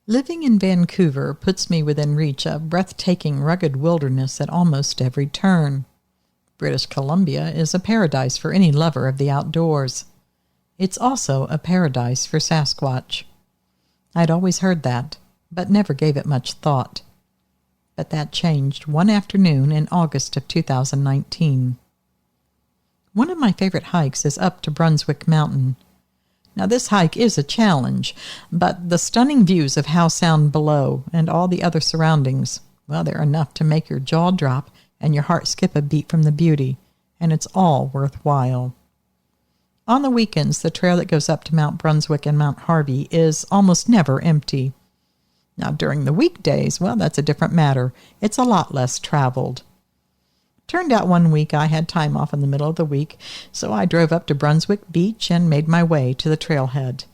Living in Vancouver puts me within reach of breathtaking, rugged wilderness at almost every turn. British Columbia is a paradise for any lover of the outdoors. It's also a paradise for Sasquatch. I'd always heard that, but never gave it much thought. But that changed one afternoon in August of 2019. One of my favorite hikes is up to Brunswick Mountain. Now, this hike is a challenge, but the stunning views of Howe Sound below and all the other surroundings, well, they're enough to make your jaw drop and your heart skip a beat from the beauty, and it's all worthwhile. On the weekends, the trail that goes up to Mount Brunswick and Mount Harvey is almost never empty. Now, during the weekdays, well, that's a different matter. It's a lot less traveled. Turned out one week I had time off in the middle of the week, so I drove up to Brunswick Beach and made my way to the trailhead.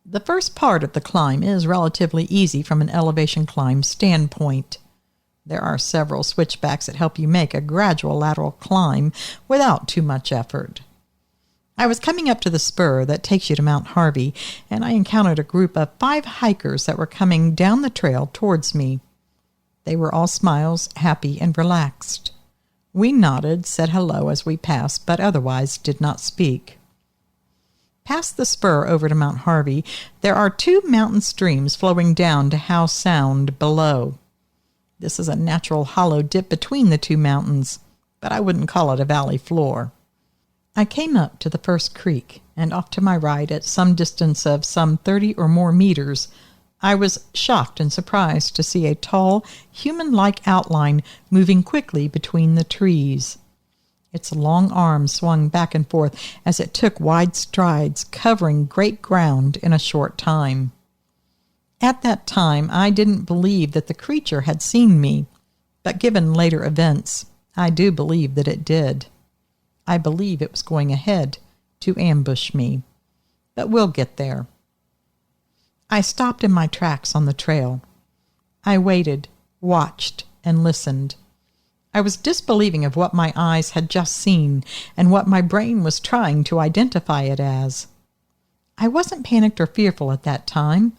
The first part of the climb is relatively easy from an elevation climb standpoint. There are several switchbacks that help you make a gradual lateral climb without too much effort. I was coming up to the spur that takes you to Mount Harvey, and I encountered a group of 5 hikers that were coming down the trail towards me. They were all smiles, happy, and relaxed. We nodded, said hello as we passed, but otherwise did not speak. Past the spur over to Mount Harvey, there are 2 mountain streams flowing down to Howe Sound below. This is a natural hollow dip between the 2 mountains, but I wouldn't call it a valley floor. I came up to the first creek, and off to my right, at some distance of some 30 or more meters, I was shocked and surprised to see a tall, human-like outline moving quickly between the trees. Its long arms swung back and forth as it took wide strides, covering great ground in a short time. At that time, I didn't believe that the creature had seen me, but given later events, I do believe that it did. I believe it was going ahead to ambush me. But we'll get there. I stopped in my tracks on the trail. I waited, watched, and listened. I was disbelieving of what my eyes had just seen and what my brain was trying to identify it as. I wasn't panicked or fearful at that time.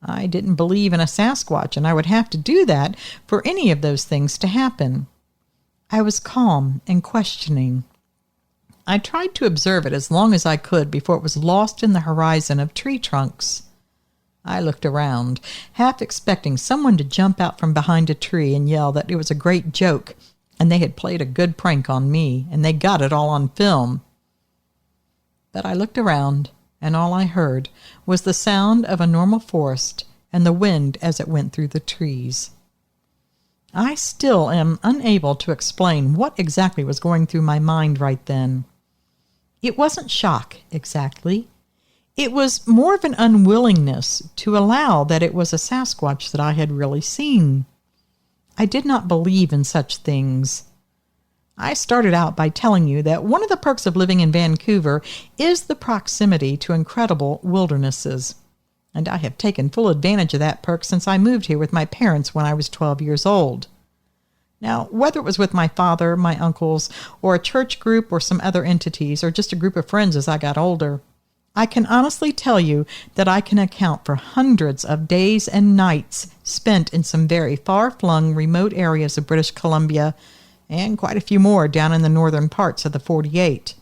I didn't believe in a Sasquatch, and I would have to do that for any of those things to happen. I was calm and questioning. I tried to observe it as long as I could before it was lost in the horizon of tree trunks. I looked around, half expecting someone to jump out from behind a tree and yell that it was a great joke, and they had played a good prank on me, and they got it all on film. But I looked around, and all I heard was the sound of a normal forest and the wind as it went through the trees. I still am unable to explain what exactly was going through my mind right then. It wasn't shock, exactly. It was more of an unwillingness to allow that it was a Sasquatch that I had really seen. I did not believe in such things. I started out by telling you that one of the perks of living in Vancouver is the proximity to incredible wildernesses, and I have taken full advantage of that perk since I moved here with my parents when I was 12 years old. Now, whether it was with my father, my uncles, or a church group or some other entities, or just a group of friends as I got older, I can honestly tell you that I can account for hundreds of days and nights spent in some very far-flung remote areas of British Columbia and quite a few more down in the northern parts of the 48.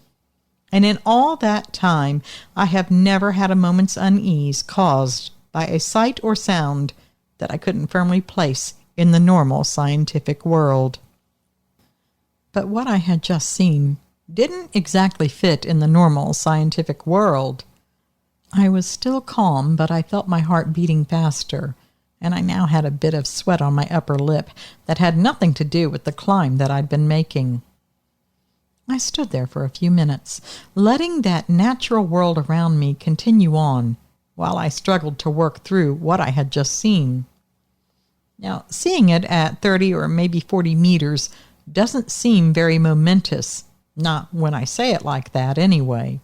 And in all that time, I have never had a moment's unease caused by a sight or sound that I couldn't firmly place in the normal scientific world. But what I had just seen didn't exactly fit in the normal scientific world. I was still calm, but I felt my heart beating faster, and I now had a bit of sweat on my upper lip that had nothing to do with the climb that I'd been making. I stood there for a few minutes, letting that natural world around me continue on, while I struggled to work through what I had just seen. Now, seeing it at 30 or maybe 40 meters doesn't seem very momentous. Not when I say it like that, anyway.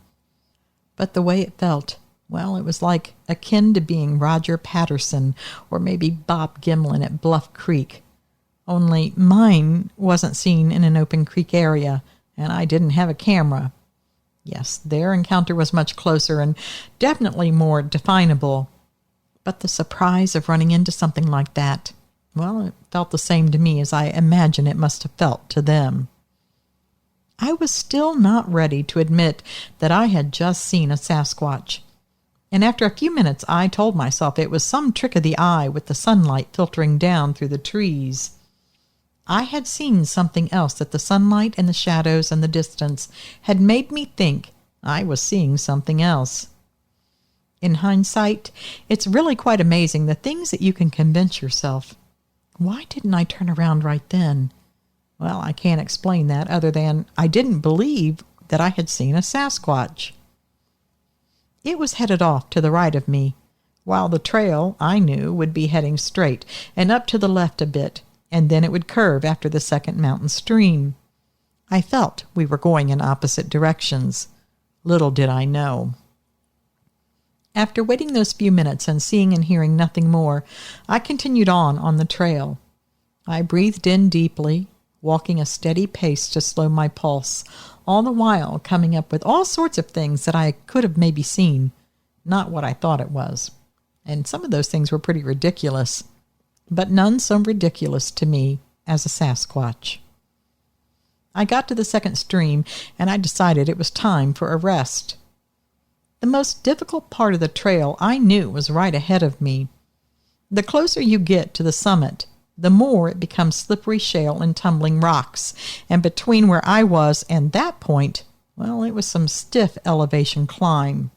But the way it felt, well, it was like akin to being Roger Patterson or maybe Bob Gimlin at Bluff Creek. Only mine wasn't seen in an open creek area, and I didn't have a camera. Yes, their encounter was much closer and definitely more definable. But the surprise of running into something like that, well, it felt the same to me as I imagine it must have felt to them. I was still not ready to admit that I had just seen a Sasquatch. And after a few minutes, I told myself it was some trick of the eye with the sunlight filtering down through the trees. I had seen something else that the sunlight and the shadows and the distance had made me think I was seeing something else. In hindsight, it's really quite amazing the things that you can convince yourself. Why didn't I turn around right then? Well, I can't explain that other than I didn't believe that I had seen a Sasquatch. It was headed off to the right of me, while the trail, I knew, would be heading straight and up to the left a bit, and then it would curve after the second mountain stream. I felt we were going in opposite directions. Little did I know. After waiting those few minutes and seeing and hearing nothing more, I continued on the trail. I breathed in deeply, walking a steady pace to slow my pulse, all the while coming up with all sorts of things that I could have maybe seen, not what I thought it was. And some of those things were pretty ridiculous, but none so ridiculous to me as a Sasquatch. I got to the second stream, and I decided it was time for a rest. The most difficult part of the trail I knew was right ahead of me. The closer you get to the summit, the more it becomes slippery shale and tumbling rocks, and between where I was and that point, well, it was some stiff elevation climb.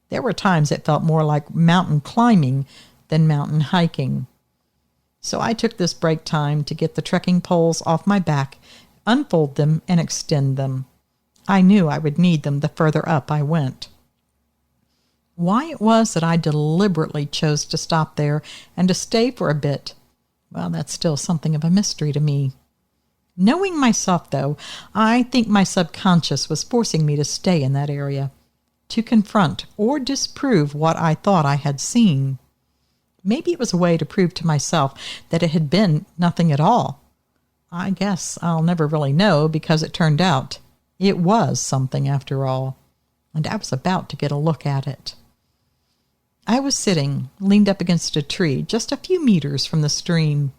There were times it felt more like mountain climbing than mountain hiking. So I took this break time to get the trekking poles off my back, unfold them, and extend them. I knew I would need them the further up I went. Why it was that I deliberately chose to stop there and to stay for a bit, well, that's still something of a mystery to me. Knowing myself, though, I think my subconscious was forcing me to stay in that area, to confront or disprove what I thought I had seen. Maybe it was a way to prove to myself that it had been nothing at all. I guess I'll never really know, because it turned out it was something after all, and I was about to get a look at it. I was sitting, leaned up against a tree, just a few meters from the stream.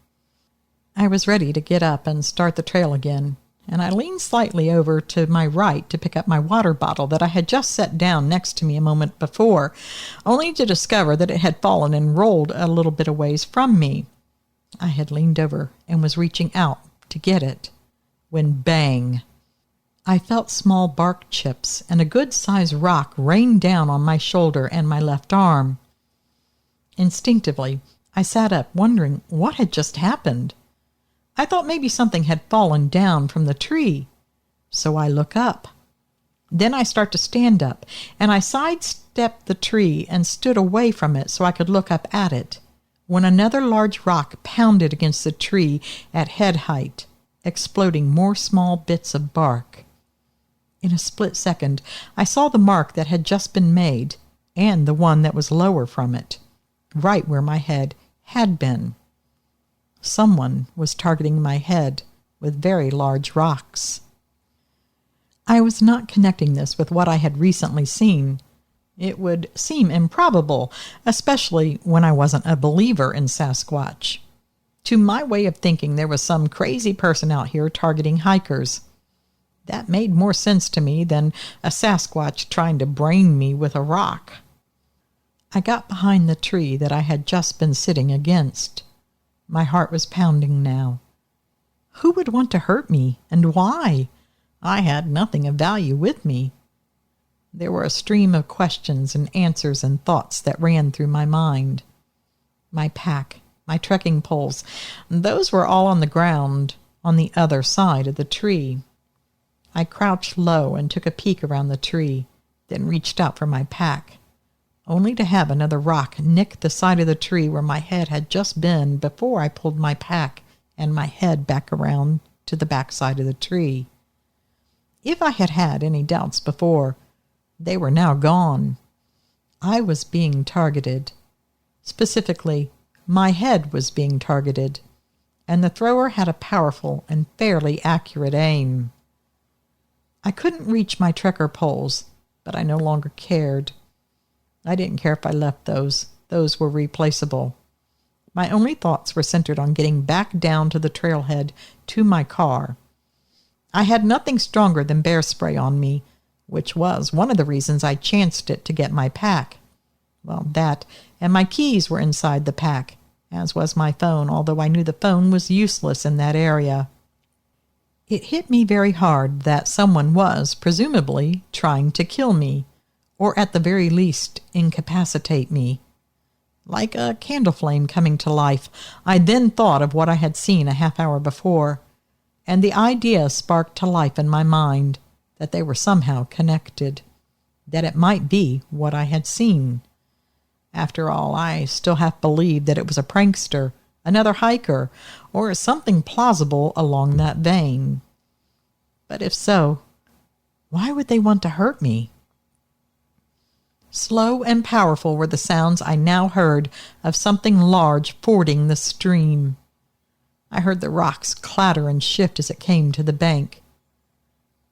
I was ready to get up and start the trail again, and I leaned slightly over to my right to pick up my water bottle that I had just set down next to me a moment before, only to discover that it had fallen and rolled a little bit a ways from me. I had leaned over and was reaching out to get it, when bang! I felt small bark chips and a good-sized rock rain down on my shoulder and my left arm. Instinctively, I sat up, wondering what had just happened. I thought maybe something had fallen down from the tree, so I look up. Then I start to stand up, and I sidestepped the tree and stood away from it so I could look up at it, when another large rock pounded against the tree at head height, exploding more small bits of bark. In a split second, I saw the mark that had just been made, and the one that was lower from it, right where my head had been. Someone was targeting my head with very large rocks. I was not connecting this with what I had recently seen. It would seem improbable, especially when I wasn't a believer in Sasquatch. To my way of thinking, there was some crazy person out here targeting hikers. That made more sense to me than a Sasquatch trying to brain me with a rock. I got behind the tree that I had just been sitting against. My heart was pounding now. Who would want to hurt me, and why? I had nothing of value with me. There were a stream of questions and answers and thoughts that ran through my mind. My pack, my trekking poles, those were all on the ground on the other side of the tree. I crouched low and took a peek around the tree, then reached out for my pack, only to have another rock nick the side of the tree where my head had just been before I pulled my pack and my head back around to the back side of the tree. If I had had any doubts before, they were now gone. I was being targeted. Specifically, my head was being targeted, and the thrower had a powerful and fairly accurate aim. I couldn't reach my trekker poles, but I no longer cared. I didn't care if I left those. those were replaceable. My only thoughts were centered on getting back down to the trailhead to my car. I had nothing stronger than bear spray on me, which was one of the reasons I chanced it to get my pack. Well, that, and my keys were inside the pack, as was my phone, although I knew the phone was useless in that area. It hit me very hard that someone was, presumably, trying to kill me, or at the very least, incapacitate me. Like a candle flame coming to life, I then thought of what I had seen a half hour before, and the idea sparked to life in my mind that they were somehow connected, that it might be what I had seen. After all, I still half believed that it was a prankster, another hiker, or something plausible along that vein. But if so, why would they want to hurt me? Slow and powerful were the sounds I now heard of something large fording the stream. I heard the rocks clatter and shift as it came to the bank.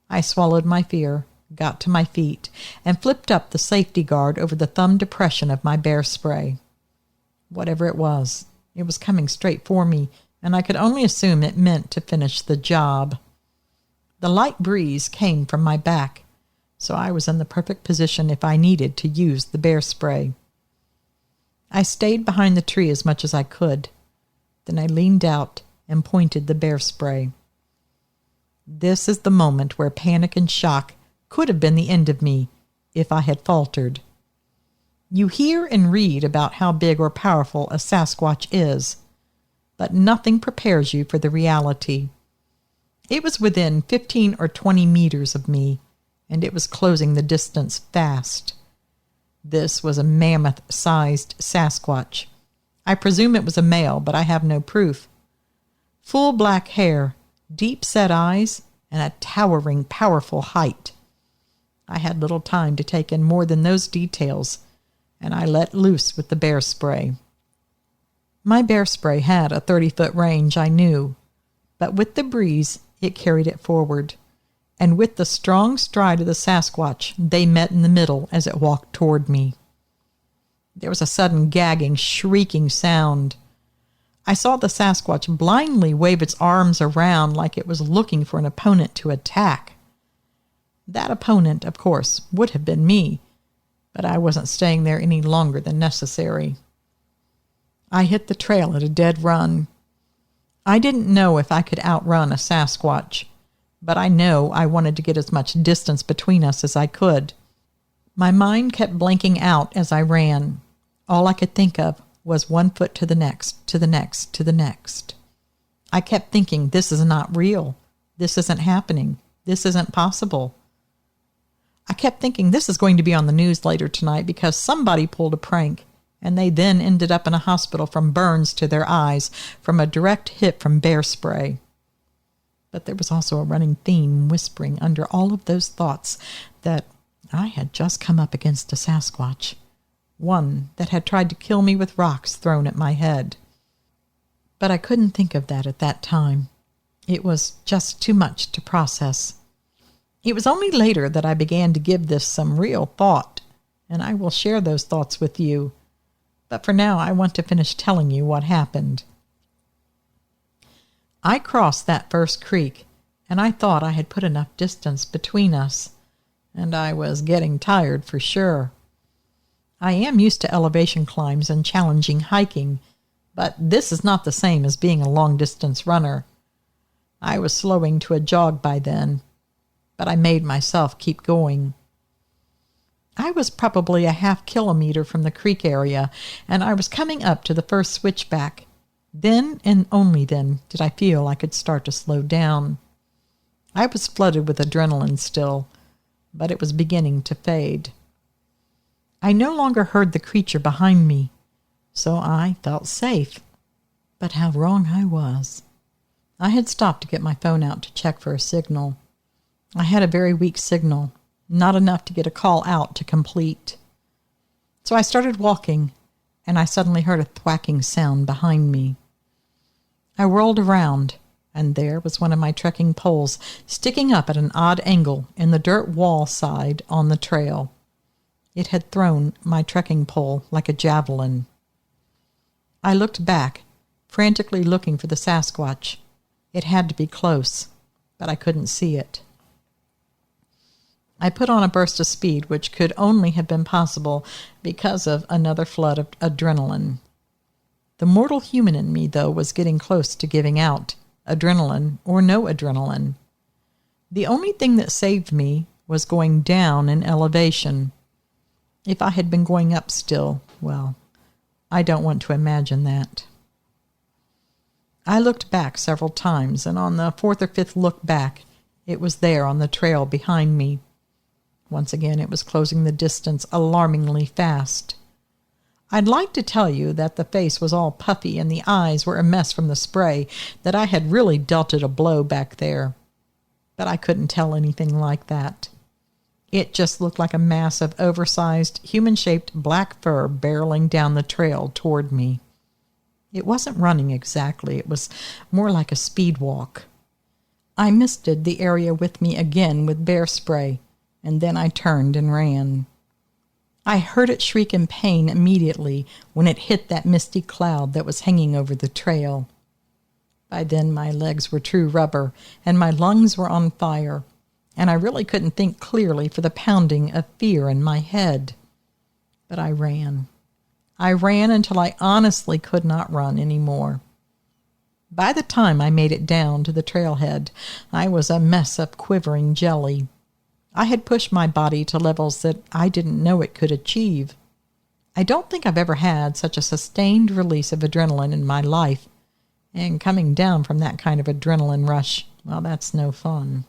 I swallowed my fear, got to my feet, and flipped up the safety guard over the thumb depression of my bear spray. Whatever it was coming straight for me, and I could only assume it meant to finish the job. The light breeze came from my back, so I was in the perfect position if I needed to use the bear spray. I stayed behind the tree as much as I could. Then I leaned out and pointed the bear spray. This is the moment where panic and shock could have been the end of me if I had faltered. You hear and read about how big or powerful a Sasquatch is, but nothing prepares you for the reality. It was within 15 or 20 meters of me, and it was closing the distance fast. This was a mammoth-sized Sasquatch. I presume it was a male, but I have no proof. Full black hair, deep-set eyes, and a towering, powerful height. I had little time to take in more than those details, and I let loose with the bear spray. My bear spray had a 30-foot range, I knew, but with the breeze, it carried it forward, and with the strong stride of the Sasquatch, they met in the middle as it walked toward me. There was a sudden gagging, shrieking sound. I saw the Sasquatch blindly wave its arms around like it was looking for an opponent to attack. That opponent, of course, would have been me, but I wasn't staying there any longer than necessary. I hit the trail at a dead run. I didn't know if I could outrun a Sasquatch, but I know I wanted to get as much distance between us as I could. My mind kept blanking out as I ran. All I could think of was 1 foot to the next, to the next, to the next. I kept thinking, this is not real. This isn't happening. This isn't possible. I kept thinking this is going to be on the news later tonight because somebody pulled a prank, and they then ended up in a hospital from burns to their eyes from a direct hit from bear spray. But there was also a running theme whispering under all of those thoughts that I had just come up against a Sasquatch, one that had tried to kill me with rocks thrown at my head. But I couldn't think of that at that time. It was just too much to process. It was only later that I began to give this some real thought, and I will share those thoughts with you. But for now, I want to finish telling you what happened. I crossed that first creek, and I thought I had put enough distance between us, and I was getting tired for sure. I am used to elevation climbs and challenging hiking, but this is not the same as being a long-distance runner. I was slowing to a jog by then, but I made myself keep going. I was probably a half kilometer from the creek area, and I was coming up to the first switchback. Then and only then did I feel I could start to slow down. I was flooded with adrenaline still, but it was beginning to fade. I no longer heard the creature behind me, so I felt safe. But how wrong I was. I had stopped to get my phone out to check for a signal. I had a very weak signal, not enough to get a call out to complete. So I started walking, and I suddenly heard a thwacking sound behind me. I whirled around, and there was one of my trekking poles sticking up at an odd angle in the dirt wall side on the trail. It had thrown my trekking pole like a javelin. I looked back, frantically looking for the Sasquatch. It had to be close, but I couldn't see it. I put on a burst of speed, which could only have been possible because of another flood of adrenaline. The mortal human in me, though, was getting close to giving out, adrenaline or no adrenaline. The only thing that saved me was going down in elevation. If I had been going up still, well, I don't want to imagine that. I looked back several times, and on the fourth or fifth look back, it was there on the trail behind me. Once again, it was closing the distance alarmingly fast. I'd like to tell you that the face was all puffy and the eyes were a mess from the spray, that I had really dealt it a blow back there. But I couldn't tell anything like that. It just looked like a mass of oversized, human-shaped black fur barreling down the trail toward me. It wasn't running exactly. It was more like a speed walk. I misted the area with me again with bear spray, and then I turned and ran. I heard it shriek in pain immediately when it hit that misty cloud that was hanging over the trail. By then my legs were true rubber, and my lungs were on fire, and I really couldn't think clearly for the pounding of fear in my head. But I ran. I ran until I honestly could not run any more. By the time I made it down to the trailhead, I was a mess of quivering jelly. I had pushed my body to levels that I didn't know it could achieve. I don't think I've ever had such a sustained release of adrenaline in my life, and coming down from that kind of adrenaline rush, well, that's no fun.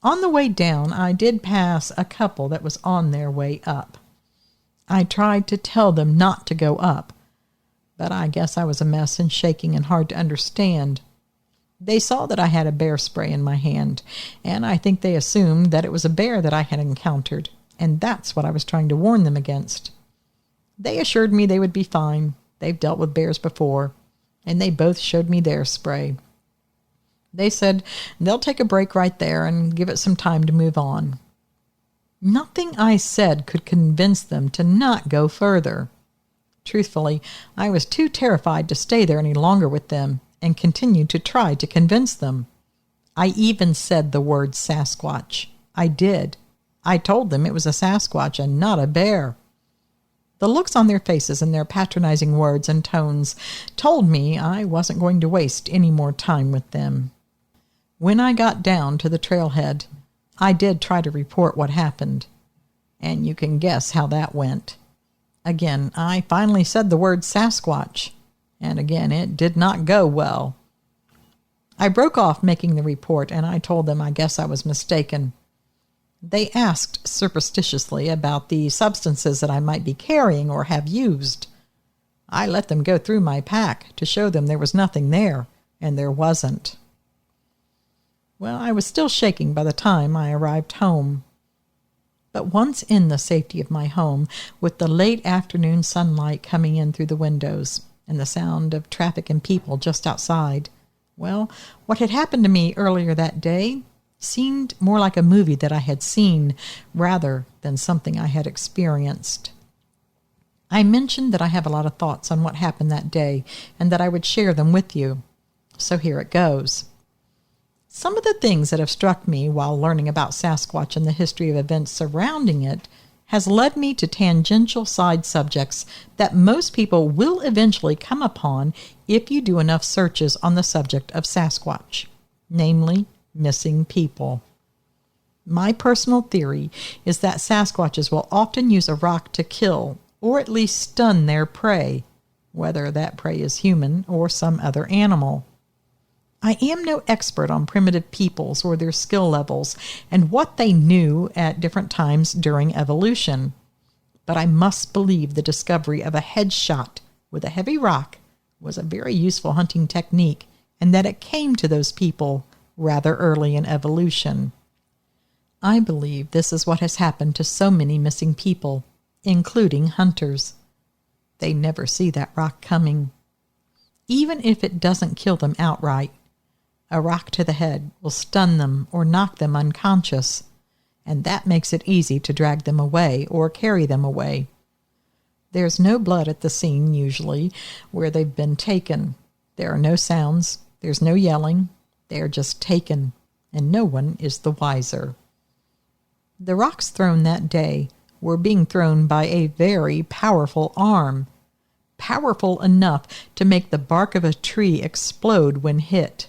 On the way down, I did pass a couple that was on their way up. I tried to tell them not to go up, but I guess I was a mess and shaking and hard to understand. They saw that I had a bear spray in my hand, and I think they assumed that it was a bear that I had encountered, and that's what I was trying to warn them against. They assured me they would be fine. They've dealt with bears before, and they both showed me their spray. They said they'll take a break right there and give it some time to move on. Nothing I said could convince them to not go further. Truthfully, I was too terrified to stay there any longer with them and continued to try to convince them. I even said the word Sasquatch. I did. I told them it was a Sasquatch and not a bear. The looks on their faces and their patronizing words and tones told me I wasn't going to waste any more time with them. When I got down to the trailhead, I did try to report what happened, and you can guess how that went. Again, I finally said the word Sasquatch, and again, it did not go well. I broke off making the report, and I told them I guess I was mistaken. They asked superstitiously about the substances that I might be carrying or have used. I let them go through my pack to show them there was nothing there, and there wasn't. Well, I was still shaking by the time I arrived home. But once in the safety of my home, with the late afternoon sunlight coming in through the windows and the sound of traffic and people just outside, well, what had happened to me earlier that day seemed more like a movie that I had seen rather than something I had experienced. I mentioned that I have a lot of thoughts on what happened that day and that I would share them with you. So here it goes. Some of the things that have struck me while learning about Sasquatch and the history of events surrounding it has led me to tangential side subjects that most people will eventually come upon if you do enough searches on the subject of Sasquatch, namely missing people. My personal theory is that Sasquatches will often use a rock to kill or at least stun their prey, whether that prey is human or some other animal. I am no expert on primitive peoples or their skill levels and what they knew at different times during evolution, but I must believe the discovery of a headshot with a heavy rock was a very useful hunting technique and that it came to those people rather early in evolution. I believe this is what has happened to so many missing people, including hunters. They never see that rock coming. Even if it doesn't kill them outright, a rock to the head will stun them or knock them unconscious, and that makes it easy to drag them away or carry them away. There's no blood at the scene, usually, where they've been taken. There are no sounds. There's no yelling. They are just taken, and no one is the wiser. The rocks thrown that day were being thrown by a very powerful arm, powerful enough to make the bark of a tree explode when hit.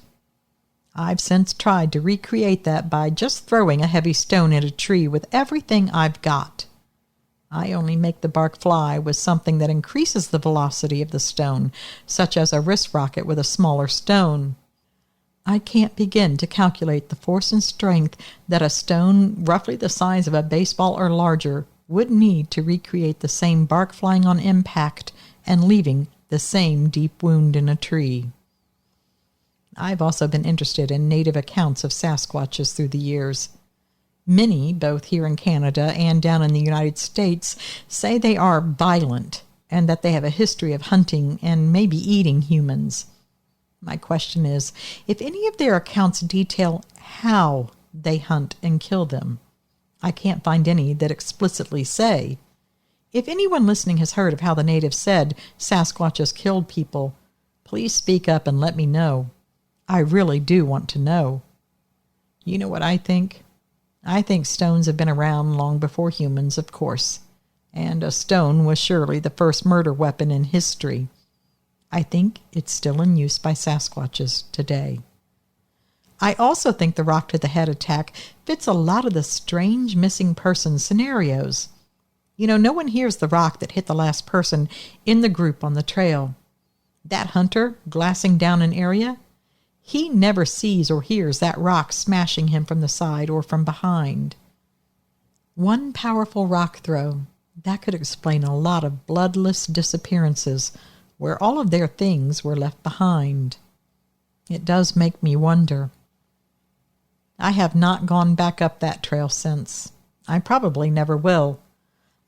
I've since tried to recreate that by just throwing a heavy stone at a tree with everything I've got. I only make the bark fly with something that increases the velocity of the stone, such as a wrist rocket with a smaller stone. I can't begin to calculate the force and strength that a stone roughly the size of a baseball or larger would need to recreate the same bark flying on impact and leaving the same deep wound in a tree. I've also been interested in native accounts of Sasquatches through the years. Many, both here in Canada and down in the United States, say they are violent and that they have a history of hunting and maybe eating humans. My question is, if any of their accounts detail how they hunt and kill them. I can't find any that explicitly say. If anyone listening has heard of how the natives said Sasquatches killed people, please speak up and let me know. I really do want to know. You know what I think? I think stones have been around long before humans, of course, and a stone was surely the first murder weapon in history. I think it's still in use by Sasquatches today. I also think the rock to the head attack fits a lot of the strange missing person scenarios. You know, no one hears the rock that hit the last person in the group on the trail. That hunter glassing down an area, he never sees or hears that rock smashing him from the side or from behind. One powerful rock throw, that could explain a lot of bloodless disappearances where all of their things were left behind. It does make me wonder. I have not gone back up that trail since. I probably never will.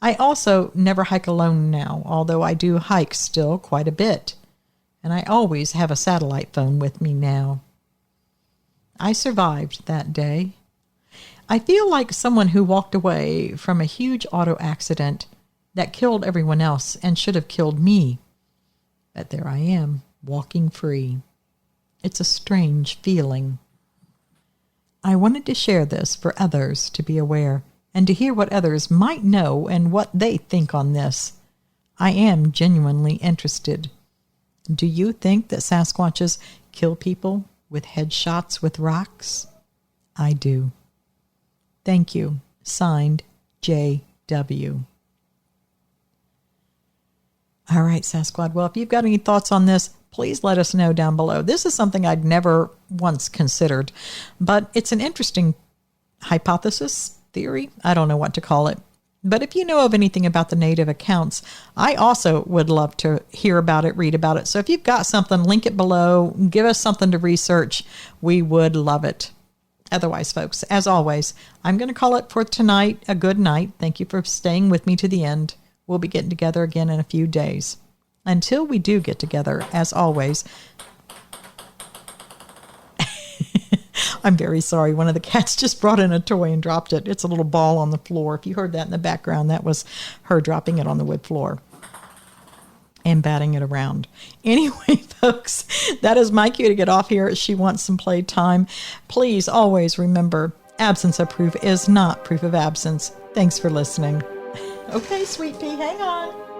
I also never hike alone now, although I do hike still quite a bit. And I always have a satellite phone with me now. I survived that day. I feel like someone who walked away from a huge auto accident that killed everyone else and should have killed me. But there I am, walking free. It's a strange feeling. I wanted to share this for others to be aware and to hear what others might know and what they think on this. I am genuinely interested. Do you think that Sasquatches kill people with headshots with rocks? I do. Thank you. Signed, J.W. All right, Sasquatch. Well, if you've got any thoughts on this, please let us know down below. This is something I'd never once considered, but it's an interesting hypothesis, theory. I don't know what to call it. But if you know of anything about the native accounts, I also would love to hear about it, read about it. So if you've got something, link it below. Give us something to research. We would love it. Otherwise, folks, as always, I'm going to call it for tonight a good night. Thank you for staying with me to the end. We'll be getting together again in a few days. Until we do get together, as always, I'm very sorry. One of the cats just brought in a toy and dropped it. It's a little ball on the floor. If you heard that in the background, that was her dropping it on the wood floor and batting it around. Anyway, folks, that is my cue to get off here. She wants some playtime. Please always remember, absence of proof is not proof of absence. Thanks for listening. Okay, sweet pea, hang on.